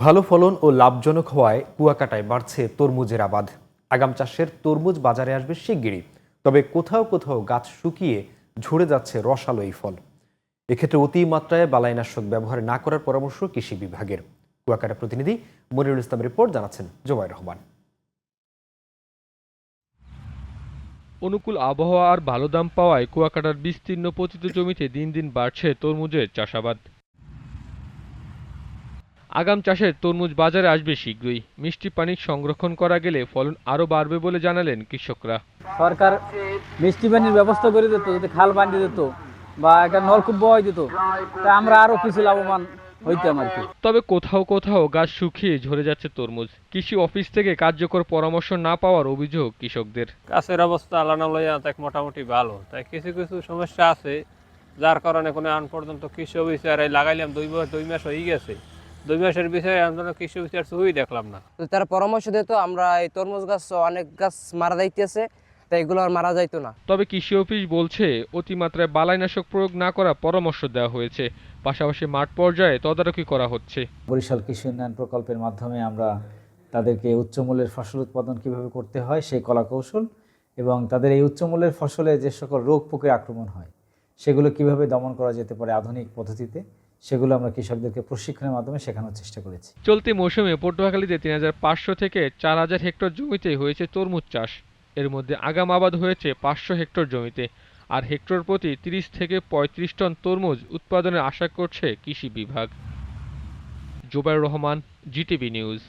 ভালো ফলন ও লাভজনক হওয়ায় কুয়াকাটায় বাড়ছে তরমুজের আবাদ। আগাম চাষের তরমুজ বাজারে আসবে শিগগিরই। তবে কোথাও কোথাও গাছ শুকিয়ে ঝরে যাচ্ছে রসালো এই ফল। এক্ষেত্রে অতিমাত্রায় বালাইনাশক ব্যবহার না করার পরামর্শ কৃষি বিভাগের। কুয়াকাটা প্রতিনিধি মনিরুল ইসলামের রিপোর্ট, জানাচ্ছেন জোবায়ের রহমান। অনুকূল আবহাওয়া আর ভালো দাম পাওয়ায় কুয়াকাটার বিস্তীর্ণ পতিত জমিতে দিন দিন বাড়ছে তরমুজের চাষাবাদ। আগাম চাষের তরমুজ বাজারে আসবে শীঘ্রই। মিষ্টি পানি সংরক্ষণ করা গেলে ফলন আরও বাড়বে বলে জানালেন কৃষকরা। সরকার মিষ্টি পানির ব্যবস্থা করে দিত, যদি খাল বাঁধিয়ে দিত বা একটা নলকূপ বহাই দিত, তা আমরা আরো কিছু লাভবান হইতাম আর কি। তবে কোথাও কোথাও গাছ শুকিয়ে ঝরে যাচ্ছে তরমুজ। কৃষি অফিস থেকে কার্যকর পরামর্শ না পাওয়ার অভিযোগ কৃষকদের। গাছের অবস্থা আল্লাহ মোটামুটি ভালো, তাই কিছু কিছু সমস্যা আছে, যার কারণে কোনো আন পর্যন্ত কৃষি অফিসার লাগাইলাম 2 মাস হয়ে গেছে। 2 মাসের বিষয়ে আমরা কৃষি অফিসার চুই দেখলাম না। তারা পরামর্শ দিত, আমরা এই তরমুজ গাছ অনেক গাছ মারা যাইতেছে, তাই এগুলো আর মারা যাইতো না। তবে কৃষি অফিস বলছে অতিমাত্রায় বালাইনাশক প্রয়োগ না করার পরামর্শ দেওয়া হয়েছে। পাশাপাশি মাঠ পর্যায়ে তদারকি করা হচ্ছে। বরিশাল কৃষি উন্নয়ন প্রকল্পের মাধ্যমে আমরা তাদেরকে উচ্চমূল্যের ফসল উৎপাদন কিভাবে করতে হয় সেই কলাকৌশল এবং তাদের এই উচ্চমূল্যের ফসলে যে সকল রোগ পোকার আক্রমণ হয় সেগুলো কিভাবে দমন করা যেতে পারে আধুনিক পদ্ধতিতে, সেগুলো আমরা কৃষকদেরকে প্রশিক্ষণের মাধ্যমে শেখানোর চেষ্টা করেছি। চলতি মৌসুমে পটুয়াখালীতে ৩৫০০ থেকে ৪০০০ হেক্টর জমিতে হয়েছে তরমুজ চাষ। এর মধ্যে আগাম আবাদ হয়েছে ৫০০ হেক্টর জমিতে। আর হেক্টর প্রতি ৩০ থেকে ৩৫ টন তরমুজ উৎপাদনের আশা করছে কৃষি বিভাগ। Jobayer Rahman, GTV news.